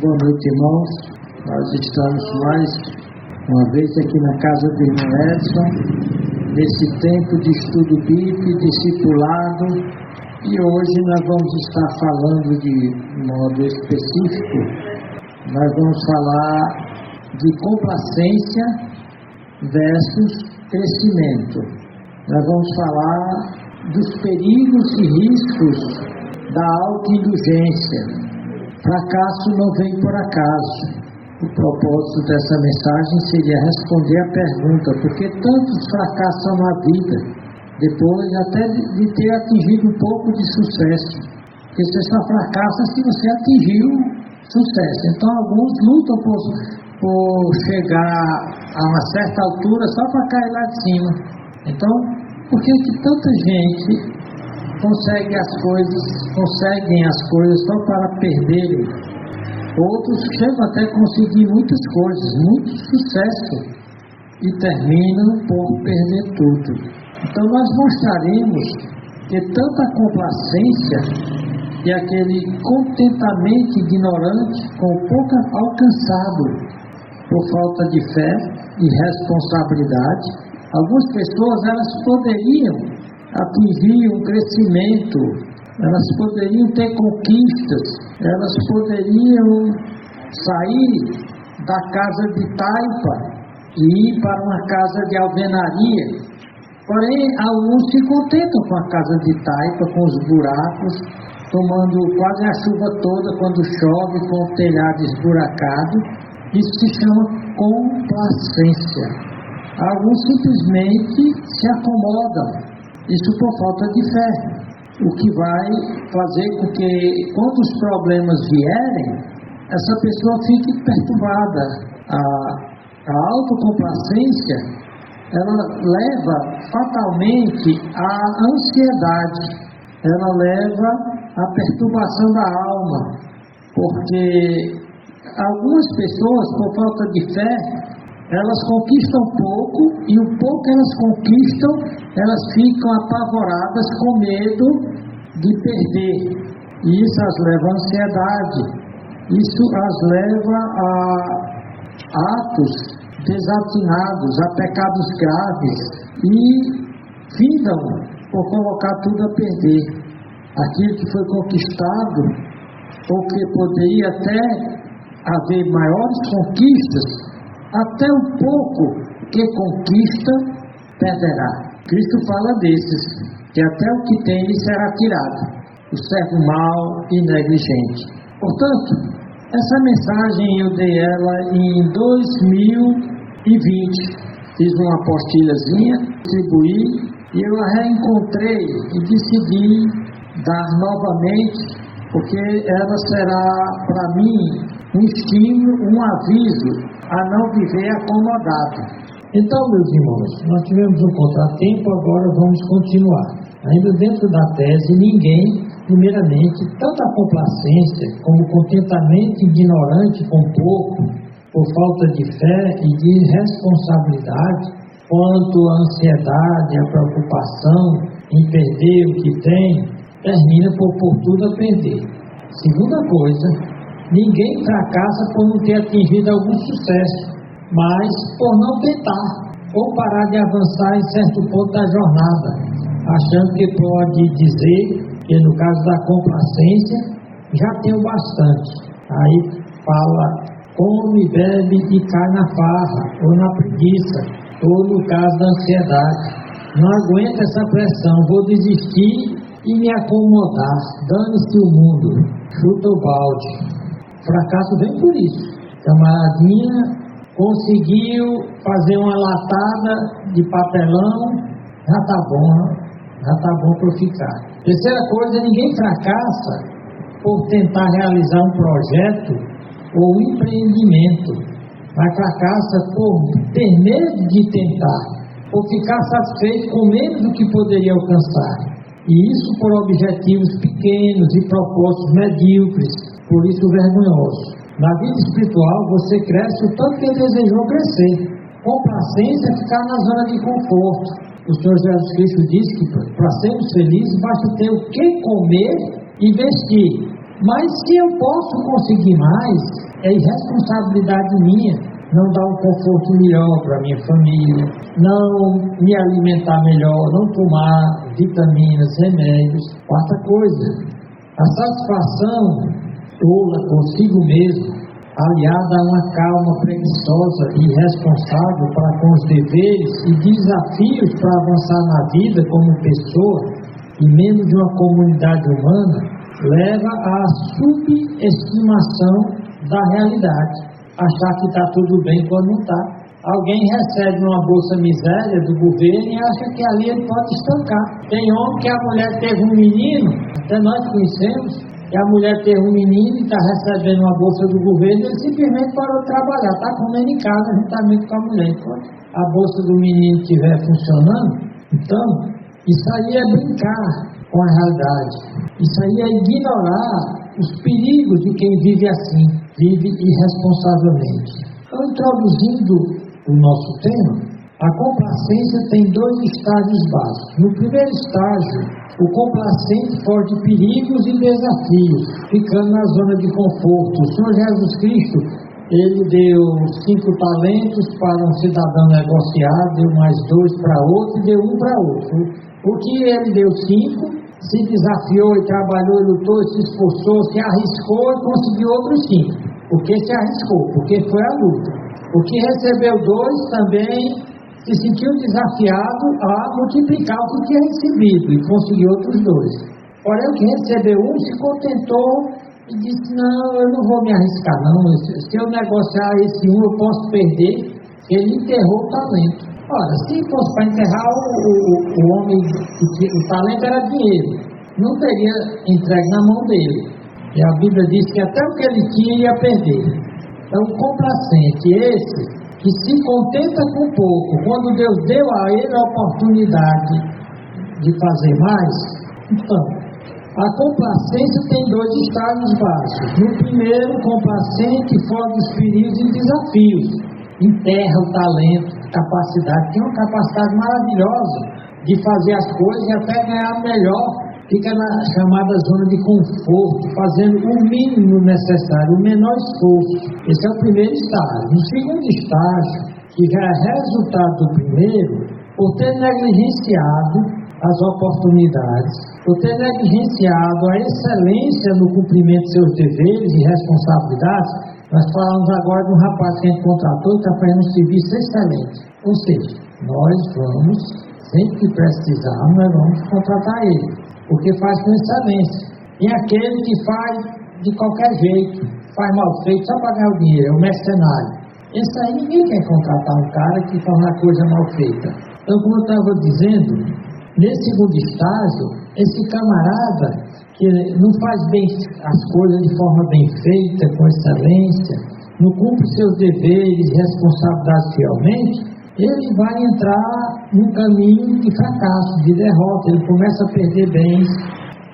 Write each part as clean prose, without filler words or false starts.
Boa noite, irmãos. Nós estamos mais uma vez aqui na casa do irmão Edson, nesse tempo de estudo bíblico, discipulado, e hoje nós vamos estar falando de modo específico, nós vamos falar de complacência versus crescimento. Nós vamos falar dos perigos e riscos da autoindulgência. Fracasso não vem por acaso. O propósito dessa mensagem seria responder a pergunta: por que tantos fracassam na vida, depois até de ter atingido um pouco de sucesso? Porque você só fracassa se você atingiu sucesso. Então alguns lutam por chegar a uma certa altura só para cair lá de cima. Então, por que tanta gente conseguem as coisas só para perderem? Outros chegam até a conseguir muitas coisas, muito sucesso, e terminam por perder tudo. Então nós mostraremos que tanta complacência e aquele contentamento ignorante com o pouco alcançado por falta de fé e responsabilidade. Algumas pessoas, elas poderiam atingir um crescimento, elas poderiam ter conquistas, elas poderiam sair da casa de taipa e ir para uma casa de alvenaria. Porém, alguns se contentam com a casa de taipa, com os buracos, tomando quase a chuva toda quando chove, com o telhado esburacado. Isso se chama complacência. Alguns simplesmente se acomodam. Isso por falta de fé, o que vai fazer com que, quando os problemas vierem, essa pessoa fique perturbada. A autocomplacência, ela leva fatalmente à ansiedade, ela leva à perturbação da alma, porque algumas pessoas, por falta de fé, elas conquistam pouco, e o pouco que elas conquistam, elas ficam apavoradas com medo de perder. E isso as leva à ansiedade, isso as leva a atos desatinados, a pecados graves, e findam por colocar tudo a perder. Aquilo que foi conquistado, ou que poderia até haver maiores conquistas, até o pouco que conquista, perderá. Cristo fala desses, que até o que tem lhe será tirado, o servo mau e negligente. Portanto, essa mensagem eu dei ela em 2020. Fiz uma apostilhazinha, distribuí, e eu a reencontrei e decidi dar novamente, porque ela será para mim um estímulo, um aviso a não viver acomodado. Então, meus irmãos, nós tivemos um contratempo, agora vamos continuar. Ainda dentro da tese, ninguém, primeiramente, tanto a complacência como o contentamento ignorante com pouco, por falta de fé e de responsabilidade, quanto a ansiedade, a preocupação em perder o que tem, termina por tudo a perder. Segunda coisa, ninguém fracassa por não ter atingido algum sucesso, mas por não tentar, ou parar de avançar em certo ponto da jornada, achando que pode dizer que no caso da complacência, já tenho bastante. Aí fala, come, bebe e cai na farra, ou na preguiça, ou no caso da ansiedade. Não aguento essa pressão, vou desistir e me acomodar, dane-se o mundo, chuta o balde. Fracasso vem por isso. Camaradinha conseguiu fazer uma latada de papelão, já tá bom para ficar. Terceira coisa, ninguém fracassa por tentar realizar um projeto ou um empreendimento, mas fracassa por ter medo de tentar, por ficar satisfeito com menos do que poderia alcançar. E isso por objetivos pequenos e propósitos medíocres, por isso vergonhoso. Na vida espiritual, você cresce o tanto que desejou crescer. Complacência é ficar na zona de conforto. O Senhor Jesus Cristo disse que para sermos felizes, basta ter o que comer e vestir. Mas se eu posso conseguir mais, é irresponsabilidade minha não dar um conforto melhor para minha família, não me alimentar melhor, não tomar vitaminas, remédios. Quarta coisa, a satisfação tola consigo mesmo, aliada a uma calma preguiçosa e irresponsável para com os deveres e desafios para avançar na vida como pessoa e membro de uma comunidade humana, leva à subestimação da realidade. Achar que está tudo bem quando não está. Alguém recebe uma bolsa miséria do governo e acha que ali ele pode estancar. Tem homem que a mulher teve um menino, até nós conhecemos, que a mulher teve um menino e está recebendo uma bolsa do governo e ele simplesmente parou de trabalhar, está comendo em casa juntamente com a mulher. Enquanto a bolsa do menino estiver funcionando, então, isso aí é brincar com a realidade. Isso aí é ignorar os perigos de quem vive assim, vive irresponsavelmente. Então, introduzindo o nosso tema, a complacência tem dois estágios básicos. No primeiro estágio, o complacente foge de perigos e desafios, ficando na zona de conforto. O Senhor Jesus Cristo, ele deu 5 talentos para um cidadão negociar, deu mais 2 para outro e deu 1 para outro. O que ele deu 5, se desafiou e trabalhou, e lutou, e se esforçou, se arriscou e conseguiu outros 5. Porque se arriscou, porque foi a luta. O que recebeu 2 também se sentiu desafiado a multiplicar o que tinha recebido e conseguiu outros 2. Porém, o que recebeu 1 se contentou e disse: não, eu não vou me arriscar não, se eu negociar esse 1 eu posso perder. Ele enterrou o talento. Ora, se fosse para enterrar o homem, o talento era dinheiro, não teria entregue na mão dele. E a Bíblia diz que até o que ele tinha ia perder. Então, o complacente, esse que se contenta com pouco, quando Deus deu a ele a oportunidade de fazer mais. Então, a complacência tem 2 estágios básicos. No primeiro, o complacente foge dos perigos e desafios, enterra o talento, a capacidade, tem uma capacidade maravilhosa de fazer as coisas e até ganhar melhor, fica na chamada zona de conforto, fazendo o mínimo necessário, o menor esforço. Esse é o primeiro estágio. No segundo estágio, que já é resultado do primeiro, por ter negligenciado as oportunidades, por ter negligenciado a excelência no cumprimento de seus deveres e responsabilidades. Nós falamos agora de um rapaz que a gente contratou e está fazendo um serviço excelente. Ou seja, nós vamos, sempre que precisarmos, nós vamos contratar ele, porque faz com excelência. E aquele que faz de qualquer jeito, faz mal feito só para ganhar o dinheiro, é o mercenário. Esse aí ninguém quer contratar um cara que faz uma coisa mal feita. Então, como eu estava dizendo, nesse segundo estágio, esse camarada que não faz bem as coisas de forma bem feita, com excelência, não cumpre seus deveres e responsabilidades fielmente, ele vai entrar num caminho de fracasso, de derrota. Ele começa a perder bens,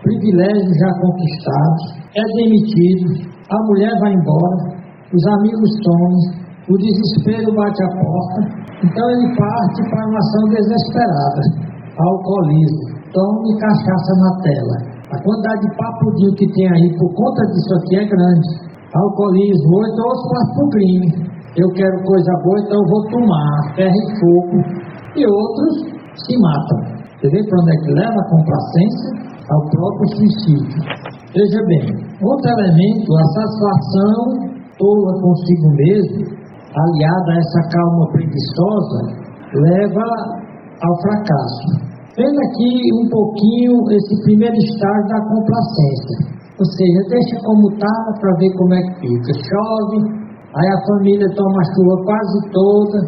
privilégios já conquistados, é demitido, a mulher vai embora, os amigos somem, o desespero bate a porta. Então ele parte para uma ação desesperada, alcoolismo, tome cachaça na tela. A quantidade de papudinho que tem aí por conta disso aqui é grande. Alcoolismo, ou então outros passam para o crime. Eu quero coisa boa, então eu vou tomar ferro e fogo. E outros se matam. Você vê para onde é que leva a complacência? Ao próprio suicídio. Veja bem, outro elemento, a satisfação tola consigo mesmo, aliada a essa calma preguiçosa, leva ao fracasso. Vendo aqui um pouquinho esse primeiro estágio da complacência. Ou seja, deixa como está para ver como é que fica. Chove, aí a família toma a chuva quase toda,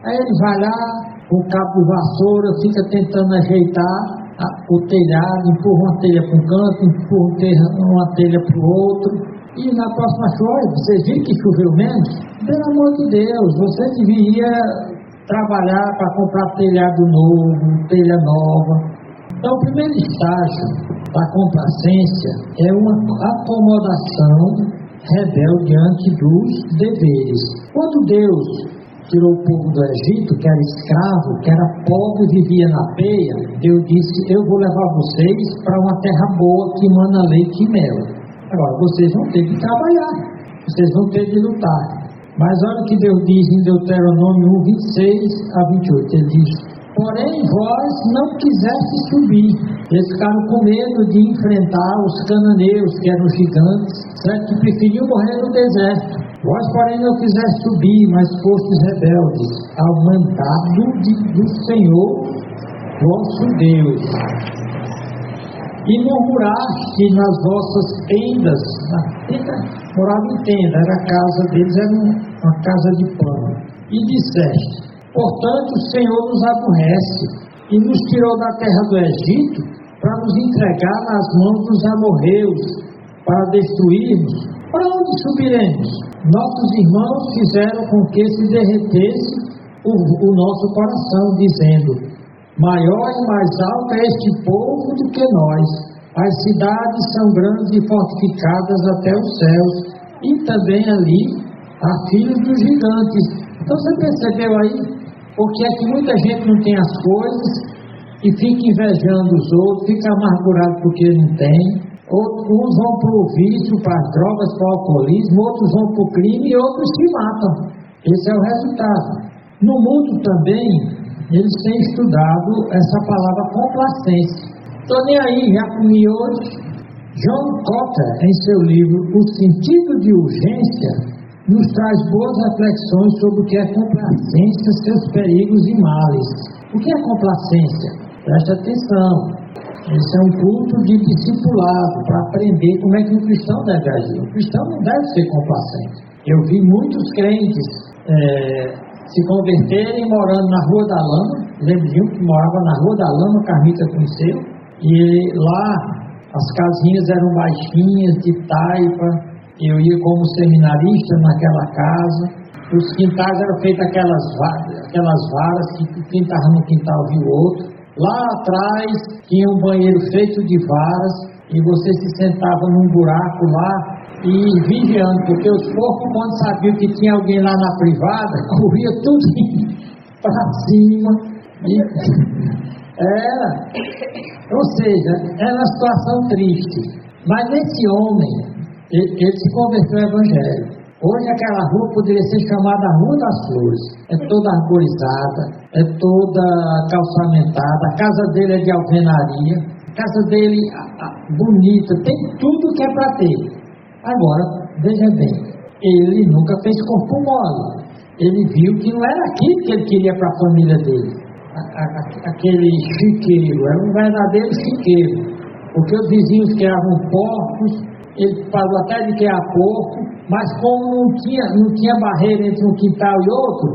aí ele vai lá com o cabo de vassoura, fica tentando ajeitar o telhado, empurra uma telha para um canto, empurra uma telha para o outro, e na próxima chuva, vocês viram que choveu menos? Pelo amor de Deus, você deveria trabalhar para comprar telhado novo, telha nova. Então, o primeiro estágio da complacência é uma acomodação rebelde diante dos deveres. Quando Deus tirou o povo do Egito, que era escravo, que era pobre e vivia na peia, Deus disse: eu vou levar vocês para uma terra boa que mana leite e mel. Agora, vocês vão ter que trabalhar. vocês vão ter de lutar. Mas olha o que Deus diz em Deuteronômio 1, 26 a 28. Ele diz: porém vós não quisestes subir. Eles ficaram com medo de enfrentar os cananeus, que eram gigantes, certo? Que preferiam morrer no deserto. Vós, porém, não quisestes subir, mas fostes rebeldes ao mandado do Senhor vosso Deus. E murmuraste nas vossas tendas. Morava em tenda, era a casa deles, era uma casa de pano. E disseste: portanto o Senhor nos aborrece e nos tirou da terra do Egito para nos entregar nas mãos dos amorreus, para destruirmos. Para onde subiremos? Nossos irmãos fizeram com que se derretesse o nosso coração, dizendo: maior e mais alto é este povo do que nós. As cidades são grandes e fortificadas até os céus, e também ali há filhos dos gigantes. Então você percebeu aí? Porque é que muita gente não tem as coisas e fica invejando os outros, fica amargurado porque não tem. Uns vão para o vício, para as drogas, para o alcoolismo, outros vão para o crime e outros se matam. Esse é o resultado. No mundo também, eles têm estudado essa palavra complacência. Estou nem aí, já comi hoje. John Cotter, em seu livro O Sentido de Urgência, nos traz boas reflexões sobre o que é complacência, seus perigos e males. O que é complacência? Preste atenção. Esse é um culto de discipulado, para aprender como é que um cristão deve agir. Um cristão não deve ser complacente. Eu vi muitos crentes se converterem morando na Rua da Lama. Lembro de um que morava na Rua da Lama, Carmita conheceu, e lá as casinhas eram baixinhas, de taipa. Eu ia como seminarista naquela casa. Os quintais eram feitos aquelas varas que quem estava no quintal viu o outro. Lá atrás tinha um banheiro feito de varas e você se sentava num buraco lá e vigiando, porque os porcos, quando sabiam que tinha alguém lá na privada, corria tudo para cima. Ou seja, era uma situação triste. Mas esse homem, ele se converteu ao Evangelho. Hoje aquela rua poderia ser chamada Rua das Flores. É toda arborizada, é toda calçamentada. A casa dele é de alvenaria. A casa dele bonita, tem tudo que é para ter. Agora, veja bem, ele nunca fez corpo mole. Ele viu que não era aquilo que ele queria para a família dele. Aquele chiqueiro, era um verdadeiro chiqueiro. Porque os vizinhos criavam porcos, ele parou até de criar porco, mas como não tinha barreira entre um quintal e outro,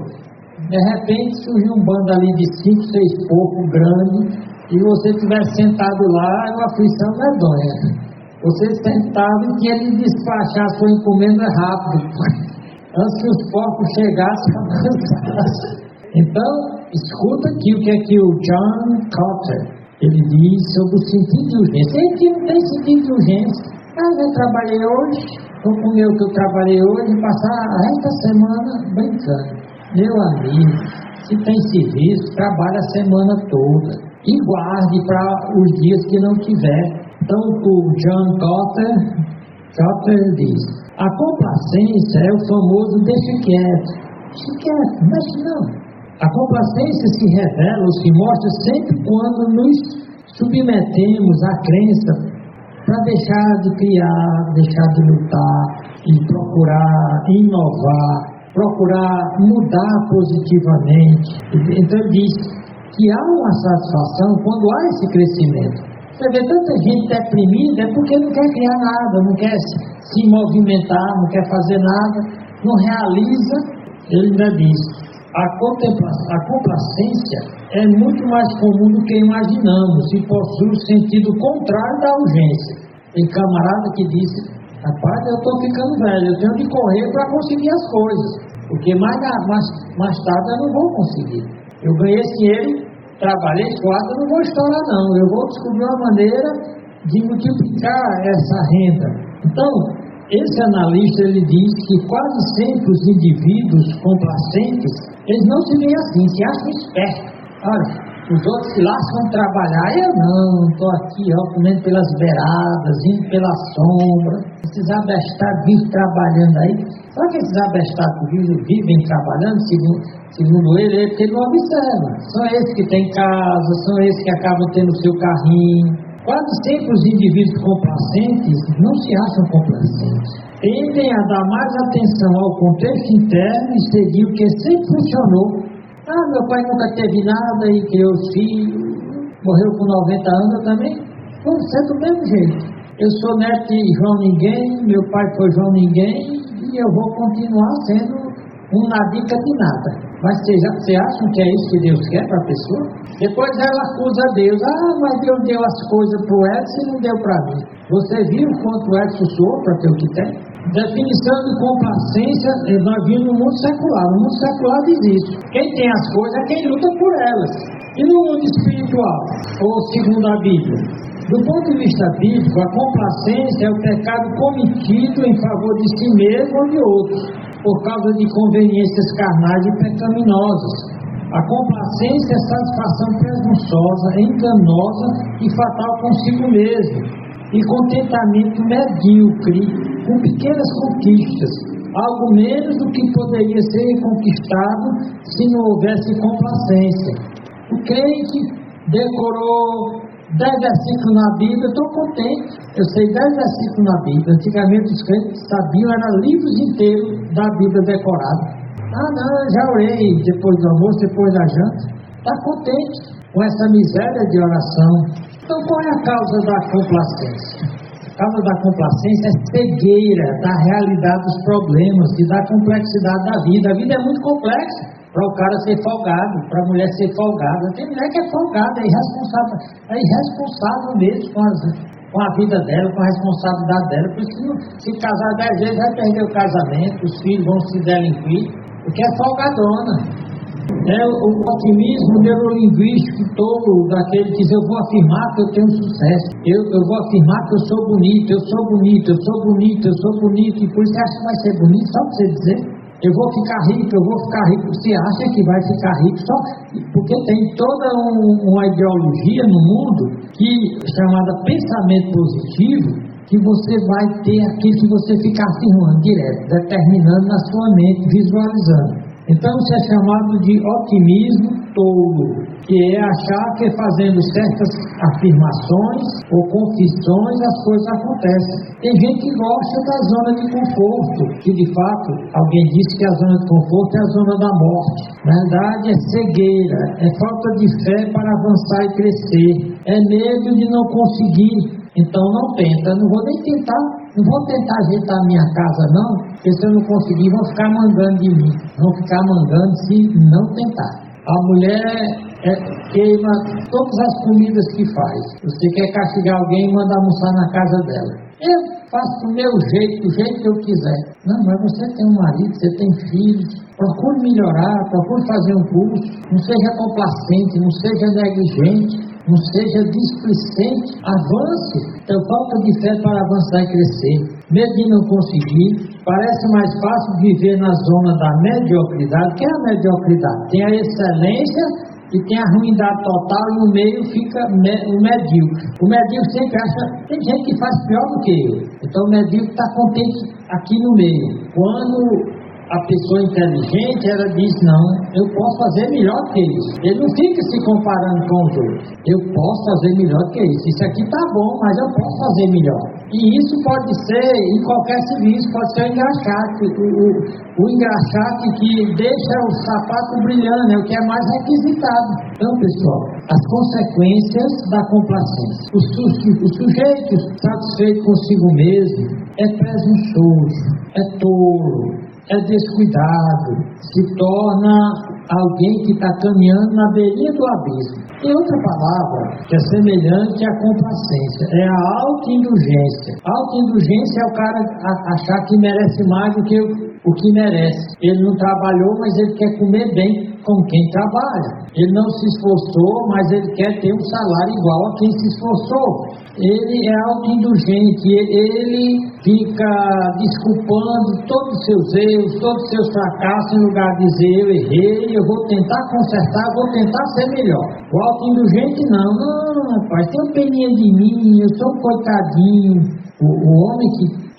de repente surgiu um bando ali de 5, 6 porcos grandes, e você estivesse sentado lá, é uma aflição medonha. Você sentava e tinha de despachar a sua encomenda rápido, antes que os porcos chegassem a avançassem. Então, escuta aqui o que o John Cotter, ele diz sobre o sentido de urgência. Ele que não tem sentido de urgência. Eu trabalhei hoje, vou comer o que eu trabalhei hoje e passar esta semana brincando. Meu amigo, se tem serviço, trabalha a semana toda e guarde para os dias que não tiver. Então, o John Cotter diz: a complacência é o famoso deixa quieto, mexe não. A complacência se revela ou se mostra sempre quando nos submetemos à crença para deixar de criar, deixar de lutar e procurar inovar, procurar mudar positivamente. Então ele diz que há uma satisfação quando há esse crescimento. Você vê tanta gente deprimida é porque não quer criar nada, não quer se movimentar, não quer fazer nada, não realiza. Ele ainda diz: a complacência é muito mais comum do que imaginamos e possui o sentido contrário da urgência. Tem camarada que disse: rapaz, eu estou ficando velho, eu tenho de correr para conseguir as coisas, porque mais tarde eu não vou conseguir. Eu ganhei esse dinheiro, trabalhei suado, eu não vou estourar não, eu vou descobrir uma maneira de multiplicar essa renda. Então, esse analista, ele diz que quase sempre os indivíduos complacentes, eles não se veem assim, se acham espertos. Olha, Os outros se lascam trabalhar, eu não, estou aqui, ó, comendo pelas beiradas, indo pela sombra. Esses abestados vivem trabalhando aí. Só que esses abestados vivem trabalhando, segundo ele, porque ele não observa. São esses que têm casa, são esses que acabam tendo o seu carrinho. Quase sempre os indivíduos complacentes não se acham complacentes. Tendem a dar mais atenção ao contexto interno e seguir o que sempre funcionou. Meu pai nunca teve nada e criou os filhos, morreu com 90 anos, eu também vou ser do mesmo jeito. Eu sou neto de João Ninguém, meu pai foi João Ninguém e eu vou continuar sendo um nadica de nada. Mas você acha que é isso que Deus quer para a pessoa? Depois ela acusa Deus, mas Deus deu as coisas para o Edson e não deu para mim. Você viu quanto o Edson suou para ter o que tem? Definição de complacência, nós vimos no mundo secular. No mundo secular diz isso. Quem tem as coisas é quem luta por elas. E no mundo espiritual, ou segundo a Bíblia? Do ponto de vista bíblico, a complacência é o pecado cometido em favor de si mesmo ou de outros, por causa de conveniências carnais e pecaminosas. A complacência é satisfação presunçosa, enganosa e fatal consigo mesmo. E contentamento medíocre, com pequenas conquistas, algo menos do que poderia ser conquistado se não houvesse complacência. O crente decorou 10 versículos na Bíblia, estou contente, eu sei 10 versículos na Bíblia. Antigamente os crentes sabiam, eram livros inteiros da Bíblia decorados. Não, já orei depois do almoço, depois da janta. Está contente com essa miséria de oração. Então, qual é a causa da complacência? A causa da complacência é cegueira da realidade dos problemas e da complexidade da vida. A vida é muito complexa para o cara ser folgado, para a mulher ser folgada. Tem mulher que é folgada, é irresponsável mesmo com a vida dela, com a responsabilidade dela. Por isso, se casar 10 vezes, vai perder o casamento, os filhos vão se delinquir, porque é folgadona. O otimismo neurolinguístico todo daquele que diz: eu vou afirmar que eu tenho sucesso, eu vou afirmar que eu sou bonito, eu sou bonito, eu sou bonito, eu sou bonito, e por isso você acha que vai ser bonito só para você dizer: eu vou ficar rico, eu vou ficar rico. Você acha que vai ficar rico só porque tem toda uma ideologia no mundo chamada pensamento positivo, que você vai ter aquilo que você fica afirmando direto, determinando na sua mente, visualizando. Então isso é chamado de otimismo tolo, que é achar que fazendo certas afirmações ou confissões as coisas acontecem. Tem gente que gosta da zona de conforto, que de fato alguém disse que a zona de conforto é a zona da morte. Na verdade é cegueira, é falta de fé para avançar e crescer, é medo de não conseguir. Então não tenta, não vou nem tentar, não vou tentar ajeitar a minha casa não, porque se eu não conseguir vão ficar mangando de mim, vão ficar mangando se não tentar. A mulher queima todas as comidas que faz. Você quer castigar alguém e manda almoçar na casa dela. Eu faço do meu jeito, do jeito que eu quiser. Não, mas você tem um marido, você tem filhos, procure melhorar, procure fazer um curso, não seja complacente, não seja negligente, não seja displicente, avance. Então, falta de fé para avançar e crescer. Medo de não conseguir. Parece mais fácil viver na zona da mediocridade. O que é a mediocridade? Tem a excelência e tem a ruindade total, e no meio fica o medíocre. O medíocre sempre acha, tem gente que faz pior do que eu. Então o medíocre está contente aqui no meio. Quando a pessoa inteligente, ela diz: não, eu posso fazer melhor que isso. Ele não fica se comparando com os outros. Eu posso fazer melhor que isso. Isso aqui está bom, mas eu posso fazer melhor. E isso pode ser em qualquer serviço, pode ser o engraxate. O engraxate que deixa o sapato brilhando, é o que é mais requisitado. Então, pessoal, as consequências da complacência. O sujeito satisfeito consigo mesmo é presunçoso, é tolo, é descuidado, se torna alguém que está caminhando na beirinha do abismo. Tem outra palavra que é semelhante à complacência, é a autoindulgência. Autoindulgência é o cara achar que merece mais do que o que merece. Ele não trabalhou, mas ele quer comer bem com quem trabalha. Ele não se esforçou, mas ele quer ter um salário igual a quem se esforçou. ele é autoindulgente, ele fica desculpando todos os seus erros, todos os seus fracassos, em lugar de dizer eu errei, eu vou tentar consertar, vou tentar ser melhor. O autoindulgente não, rapaz, tem uma peninha de mim, eu sou um coitadinho. O homem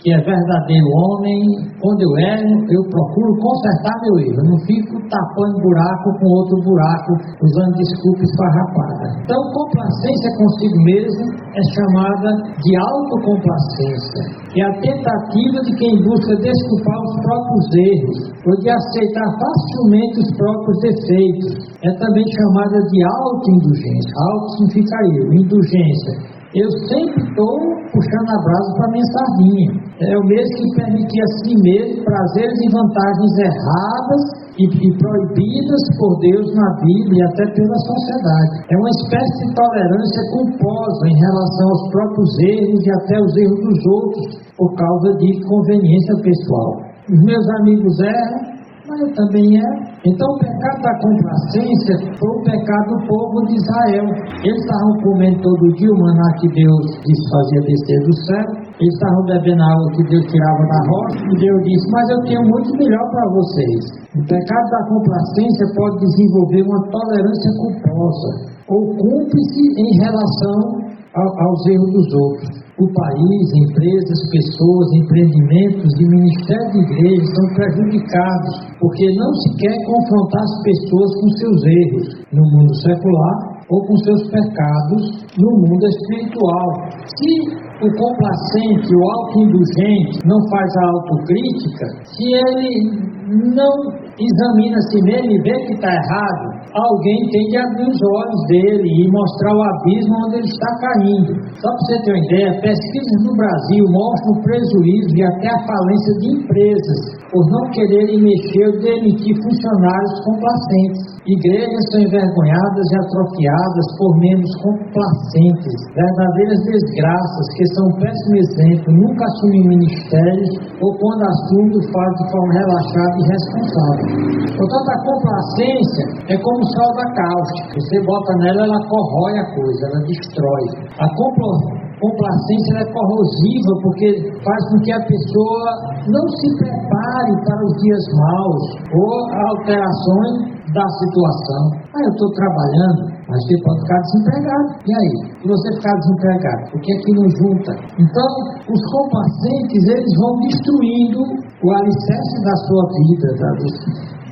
que é verdadeiro homem, quando eu erro, eu procuro consertar meu erro. Eu não fico tapando buraco com outro buraco, usando desculpas esfarrapadas. Então, complacência consigo mesmo é chamada de autocomplacência, que é a tentativa de quem busca desculpar os próprios erros, ou de aceitar facilmente os próprios defeitos. É também chamada de autoindulgência. Auto significa eu, indulgência. Eu sempre estou puxando a brasa para a minha sardinha. É o mesmo que permitir a si mesmo prazeres e vantagens erradas e proibidas por Deus na Bíblia e até pela sociedade. É uma espécie de tolerância culposa em relação aos próprios erros e até os erros dos outros, por causa de conveniência pessoal. Os meus amigos erram, mas eu também erro. Então o pecado da complacência foi o pecado do povo de Israel. Eles estavam comendo todo dia o maná que Deus disse fazia descer do céu. Eles estavam bebendo a água que Deus tirava da rocha. E Deus disse, mas eu tenho muito melhor para vocês. O pecado da complacência pode desenvolver uma tolerância culposa ou cúmplice em relação aos erros dos outros. O país, empresas, pessoas, empreendimentos e ministérios de igreja são prejudicados porque não se quer confrontar as pessoas com seus erros no mundo secular ou com seus pecados no mundo espiritual. Se o complacente, o autoindulgente não faz a autocrítica, se ele não examina a si mesmo e vê que está errado, alguém tem de abrir os olhos dele e mostrar o abismo onde ele está caindo. Só para você ter uma ideia, pesquisas no Brasil mostram o prejuízo e até a falência de empresas por não quererem mexer ou demitir funcionários complacentes. Igrejas são envergonhadas e atrofiadas por membros complacentes, verdadeiras desgraças que são um péssimo exemplo, nunca assumem ministérios ou quando assumem faz de forma relaxada e responsável. Portanto, a complacência é como o sal da cáustica. Você bota nela, ela corrói a coisa, ela destrói. A complacência é corrosiva porque faz com que a pessoa não se prepare para os dias maus ou alterações da situação. Eu estou trabalhando, mas você pode ficar desempregado. E aí? Se você ficar desempregado, por que é que não junta? Então, os complacentes, eles vão destruindo o alicerce da sua vida,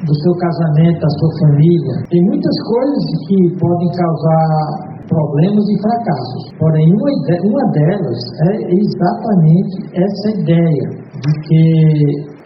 do seu casamento, da sua família. Tem muitas coisas que podem causar problemas e fracassos. Porém, uma delas é exatamente essa ideia de que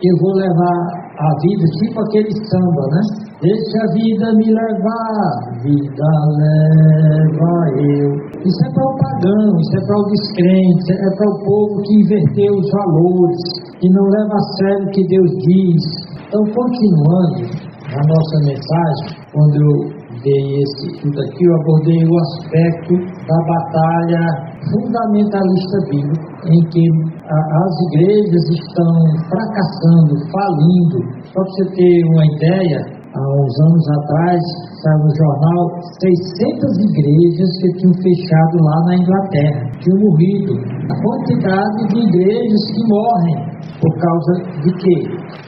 eu vou levar a vida tipo aquele samba, né? Deixa a vida me levar, vida leva eu. Isso é para o pagão, isso é para o descrente, é para o povo que inverteu os valores, que não leva a sério o que Deus diz. Então, continuando a nossa mensagem, quando eu dei esse tudo aqui, eu abordei o aspecto da batalha fundamentalista bíblica, em que as igrejas estão fracassando, falindo. Só para você ter uma ideia, há uns anos atrás, saiu no jornal 600 igrejas que tinham fechado lá na Inglaterra, tinham morrido. A quantidade de igrejas que morrem por causa de quê?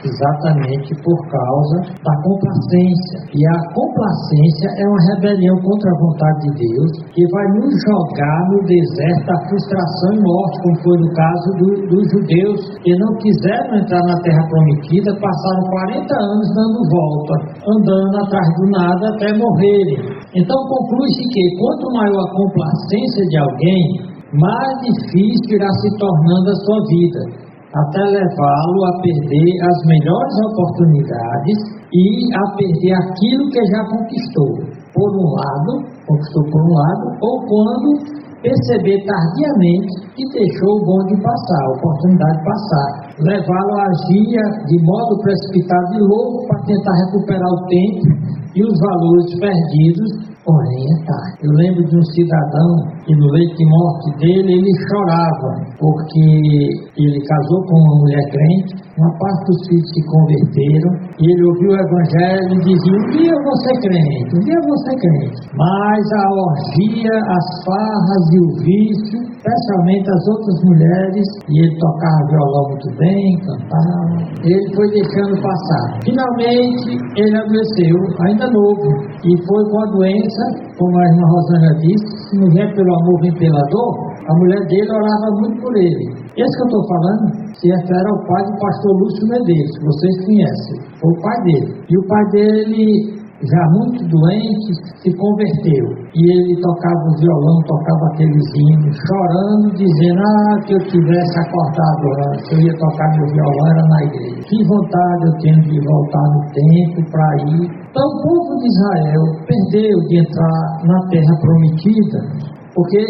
Exatamente por causa da complacência. E a complacência é uma rebelião contra a vontade de Deus, que vai nos jogar no deserto da frustração e morte, como foi no caso dos judeus, que não quiseram entrar na terra prometida, passaram 40 anos dando volta, andando atrás do nada até morrerem. Então conclui-se que quanto maior a complacência de alguém, mais difícil irá se tornando a sua vida, até levá-lo a perder as melhores oportunidades e a perder aquilo que já conquistou. Conquistou por um lado, ou quando perceber tardiamente que deixou o bonde passar, a oportunidade passar. Levá-lo a agir de modo precipitado e louco para tentar recuperar o tempo e os valores perdidos, porém é tarde. Eu lembro de um cidadão e no leito de morte dele ele chorava, porque ele casou com uma mulher crente, uma parte dos filhos se converteram, e ele ouviu o evangelho e dizia: um dia eu vou ser crente, um dia eu vou ser crente. Mas a orgia, as farras e o vício, especialmente as outras mulheres, e ele tocava violão muito bem, cantava, ele foi deixando passar. Finalmente ele adoeceu, ainda novo, e foi com a doença, como a irmã Rosângela disse: se não vem pelo amor, vem pela dor. A mulher dele orava muito por ele. Esse que eu estou falando se refere ao pai do pastor Lúcio Medeiros, que vocês conhecem, foi o pai dele. E o pai dele, já muito doente, se converteu. E ele tocava o violão, tocava aqueles hinos, chorando, dizendo: que eu tivesse acordado antes, eu ia tocar meu violão, era na igreja. Que vontade eu tenho de voltar no tempo para ir. Então o povo de Israel perdeu de entrar na terra prometida, porque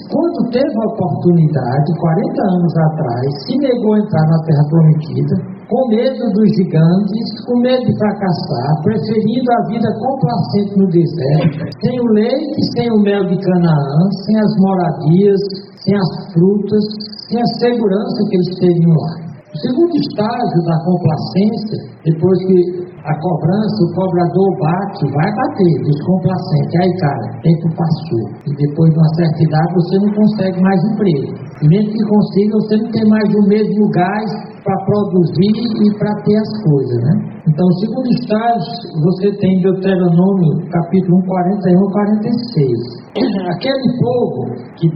quando teve a oportunidade, 40 anos atrás, se negou a entrar na terra prometida, com medo dos gigantes, com medo de fracassar, preferindo a vida complacente no deserto, sem o leite, sem o mel de Canaã, sem as moradias, sem as frutas, sem a segurança que eles teriam lá. O segundo estágio da complacência, depois que a cobrança, o cobrador bate, vai bater dos complacentes. Aí, cara, tempo passou. E depois de uma certa idade você não consegue mais emprego. E mesmo que consiga, você não tem mais o mesmo gás para produzir e para ter as coisas, né? Então, o segundo estágio, você tem Deuteronômio, capítulo 1, 41 e 46. Aquele povo que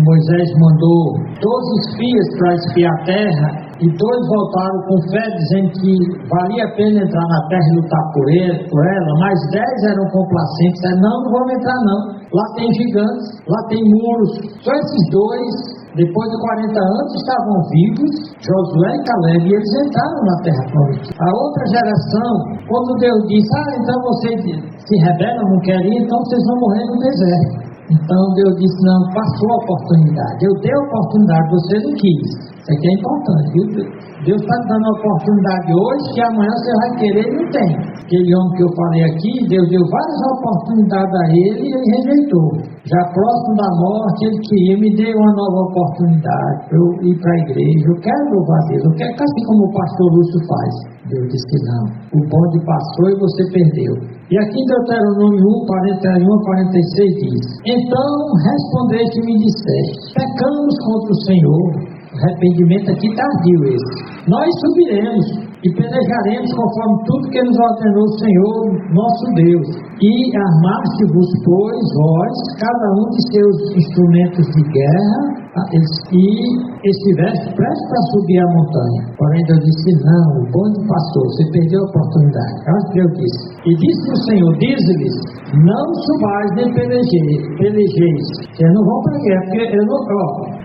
Moisés mandou 12 espias para espiar a terra, e 2 voltaram com fé, dizendo que valia a pena entrar na terra e lutar por ela, mas 10 eram complacentes, disseram: não vamos entrar não, lá tem gigantes, lá tem muros. Só esses 2, depois de 40 anos, estavam vivos, Josué e Caleb, e eles entraram na terra prometida. A outra geração, quando Deus disse: então vocês se rebelam, não querem, então vocês vão morrer no deserto. Então Deus disse: não, passou a oportunidade, eu dei a oportunidade, você não quis. Isso aqui é importante, viu? Deus está dando a oportunidade hoje, que amanhã você vai querer e não tem. Aquele homem que eu falei aqui, Deus deu várias oportunidades a ele e ele rejeitou. Já próximo da morte, ele queria: me dê uma nova oportunidade para eu ir para a igreja, eu quero louvar a Deus, eu quero que assim como o pastor Lúcio faz. Deus disse: não, o bonde passou e você perdeu. E aqui em Deuteronômio 1, 41 a 46 diz: então respondeste e me disseste: pecamos contra o Senhor. Arrependimento aqui tardio esse. Nós subiremos e pelejaremos conforme tudo que nos ordenou o Senhor, nosso Deus. E armaste-vos, pois, vós, cada um de seus instrumentos de guerra, e estiveste prestes para subir a montanha. Porém, Deus disse: não, o bonde passou, você perdeu a oportunidade. Olha o que Deus disse. E disse o Senhor: dize-lhes: não subais nem pelejeis. Vocês não vão para a guerra,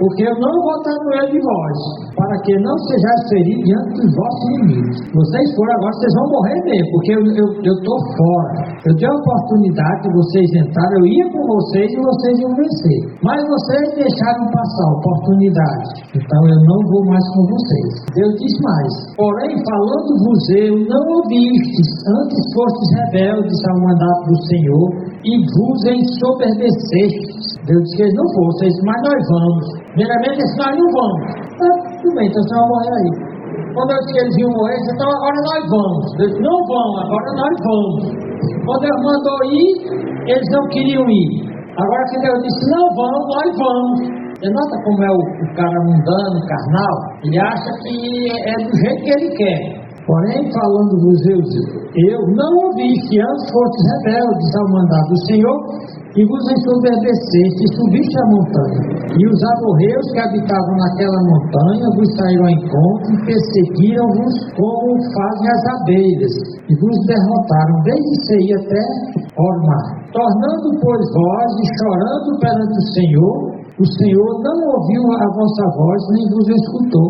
porque eu não vou estar no meio de vós, para que não sejais feridos diante dos vossos inimigos. Vocês foram, agora vocês vão morrer mesmo, porque eu estou fora. Eu dei a oportunidade de vocês entrarem, eu ia com vocês e vocês iam vencer. Mas vocês deixaram passar a oportunidade, então eu não vou mais com vocês. Deus diz mais: porém, falando-vos eu, não ouvistes, antes fostes rebeldes ao mandato do Senhor, e vos ensoberbecestes. Deus disse que eles não foram, vocês, mas nós vamos. Primeiramente, eles: nós não vamos. Tudo bem, então vocês vão morrer aí. Quando eu disse que eles iam morrer, então agora nós vamos. Eles não vão, agora nós vamos. Quando Deus mandou ir, eles não queriam ir. Agora que Deus disse: não vão, nós vamos. Você nota como é o cara mundano, carnal? Ele acha que é do jeito que ele quer. Porém, falando-vos eu não ouviste, antes fostes rebeldes ao mandato do Senhor, e vos ensoberbeceste, e subiste a montanha. E os amorreus que habitavam naquela montanha vos saíram ao encontro, e perseguiram-vos como fazem as abelhas, e vos derrotaram desde Seir até Hormá. Tornando, pois, vós e chorando perante o Senhor não ouviu a vossa voz, nem vos escutou.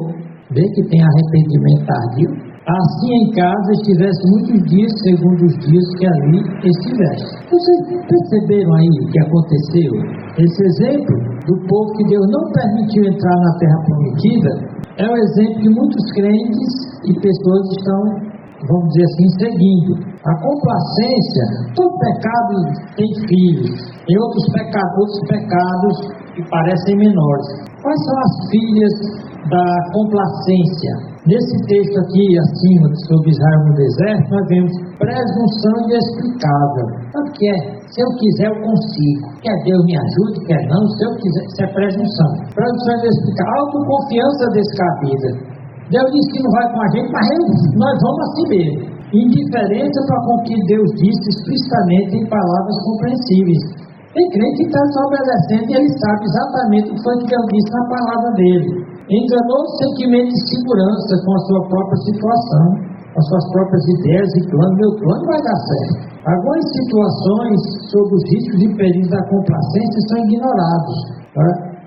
Vê que tem arrependimento tardio. Assim em casa estivesse muitos dias, segundo os dias que ali estivesse. Vocês perceberam aí o que aconteceu? Esse exemplo do povo que Deus não permitiu entrar na terra prometida é o exemplo que muitos crentes e pessoas estão, vamos dizer assim, seguindo. A complacência, todo pecado tem filhos, tem outros pecados que parecem menores. Quais são as filhas da complacência? Nesse texto aqui acima sobre Israel no deserto, nós vemos presunção inexplicável. Sabe o que é? Se eu quiser, eu consigo. Quer Deus me ajude, quer não, se eu quiser, isso é presunção. Presunção inexplicável, autoconfiança descabida. Deus disse que não vai com a gente, mas nós vamos assim mesmo. Indiferença para com o que Deus disse explicitamente em palavras compreensíveis. Tem crente que está desobedecendo e ele sabe exatamente o que foi que Deus disse na palavra dele. Enganou-se sentimento de segurança com a sua própria situação, com as suas próprias ideias e planos. Meu plano vai dar certo. Algumas situações sobre os riscos e perigos da complacência são ignorados.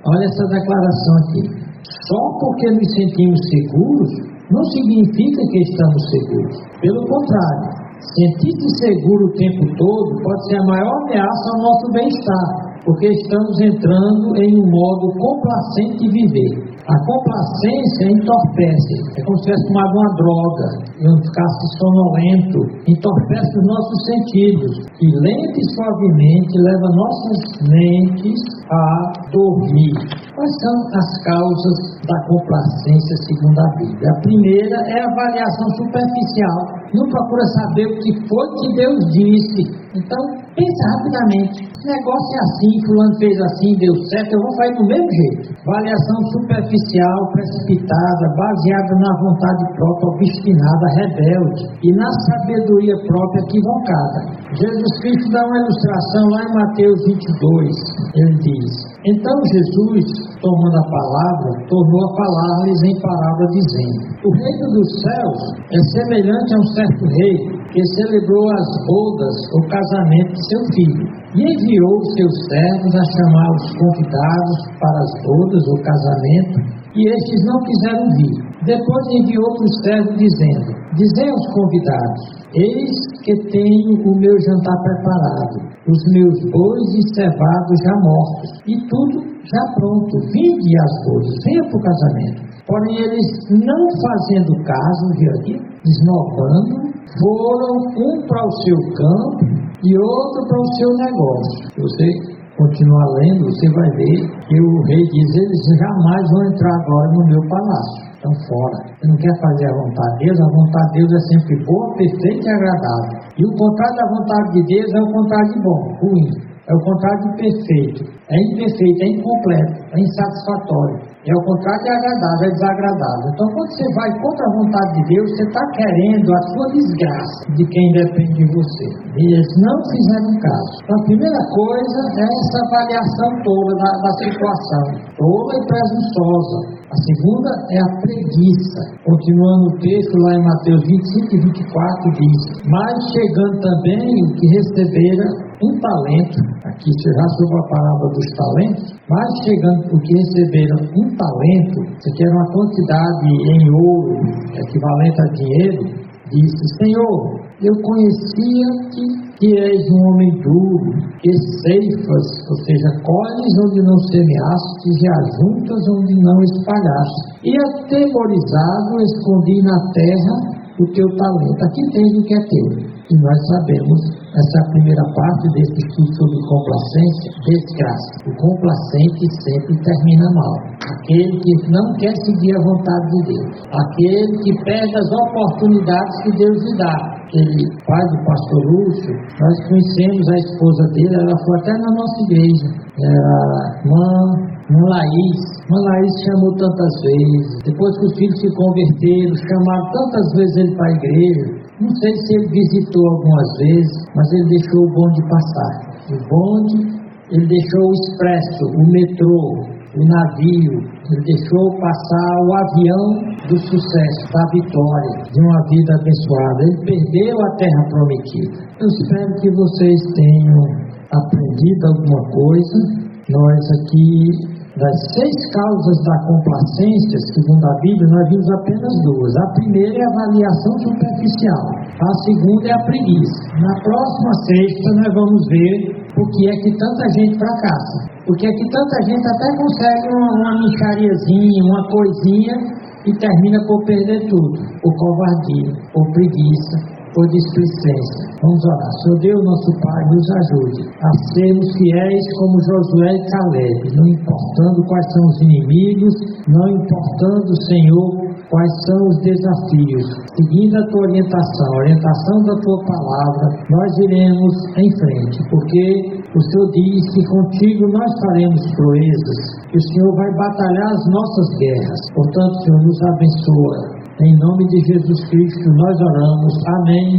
Olha essa declaração aqui. Só porque nos sentimos seguros, não significa que estamos seguros. Pelo contrário, sentir-se seguro o tempo todo pode ser a maior ameaça ao nosso bem-estar, porque estamos entrando em um modo complacente de viver. A complacência entorpece, é como se tivesse tomado uma droga, e não ficasse sonolento, entorpece os nossos sentidos, e lenta e suavemente leva nossas mentes a dormir. Quais são as causas da complacência segundo a Bíblia? A primeira é a avaliação superficial. Não procura saber o que foi que Deus disse. Então, pensa rapidamente. Esse negócio é assim, fulano fez assim, deu certo, eu vou fazer do mesmo jeito. Avaliação superficial, precipitada, baseada na vontade própria, obstinada, rebelde, e na sabedoria própria equivocada. Jesus Cristo dá uma ilustração lá em Mateus 22. Ele diz: então Jesus, tomando a palavra, tornou a falar-lhes em parábola, dizendo: o reino dos céus é semelhante a um certo rei que celebrou as bodas ou casamento de seu filho, e enviou seus servos a chamar os convidados para as bodas ou casamento, e estes não quiseram vir. Depois enviou outros servos, dizendo: dizei aos convidados: eis que tenho o meu jantar preparado, os meus bois e cevados já mortos, e tudo já pronto, vinde às bodas, venha para o casamento. Porém eles, não fazendo caso, desnovando, foram um para o seu campo e outro para o seu negócio. Se você continuar lendo, você vai ver que o rei diz: eles jamais vão entrar agora no meu palácio, estão fora. Você não quer fazer a vontade de Deus? A vontade de Deus é sempre boa, perfeita e agradável. E o contrário da vontade de Deus é o contrário de bom, ruim. É o contrário de perfeito. É imperfeito, é incompleto, é insatisfatório. É o contrário de agradável, é desagradável. Então, quando você vai contra a vontade de Deus, você está querendo a sua desgraça de quem depende de você. E eles não fizeram caso. Então, a primeira coisa é essa avaliação toda da situação, tola e presunçosa. A segunda é a preguiça. Continuando o texto lá em Mateus 25 e 24 diz: mas chegando também o que recebera um talento, aqui já sobre a palavra dos talentos, mas chegando o que receberam um talento, isso aqui era uma quantidade em ouro, equivalente a dinheiro, disse: Senhor, eu conhecia que és um homem duro, que ceifas, ou seja, colhes onde não semeastes e ajuntas onde não espalhaste. E atemorizado escondi na terra o teu talento. Aqui tens o que é teu. E nós sabemos, essa é a primeira parte desse estudo sobre complacência, desgraça. O complacente sempre termina mal. Aquele que não quer seguir a vontade de Deus. Aquele que perde as oportunidades que Deus lhe dá. Ele, pai do pastor Lúcio, nós conhecemos a esposa dele, ela foi até na nossa igreja. Era Mãe Laís. Mãe Laís chamou tantas vezes. Depois que os filhos se converteram, chamaram tantas vezes ele para a igreja. Não sei se ele visitou algumas vezes, mas ele deixou o bonde passar. O bonde, ele deixou o expresso, o metrô, o navio, ele deixou passar o avião do sucesso, da vitória, de uma vida abençoada. Ele perdeu a terra prometida. Eu espero que vocês tenham aprendido alguma coisa. Nós aqui, das 6 causas da complacência, segundo a Bíblia, nós vimos apenas 2. A primeira é a avaliação superficial. A segunda é a preguiça. Na próxima sexta nós vamos ver por que é que tanta gente fracassa. Porque é que tanta gente até consegue uma mixariazinha, uma coisinha, e termina por perder tudo. Por covardia, por preguiça, ou displicência. Vamos orar. Senhor Deus, nosso Pai, nos ajude a sermos fiéis como Josué e Caleb, não importando quais são os inimigos, não importando, Senhor, quais são os desafios. Seguindo a tua orientação, a orientação da tua palavra, nós iremos em frente, porque o Senhor diz que contigo nós faremos proezas, que o Senhor vai batalhar as nossas guerras. Portanto, Senhor, nos abençoa. Em nome de Jesus Cristo nós oramos. Amém.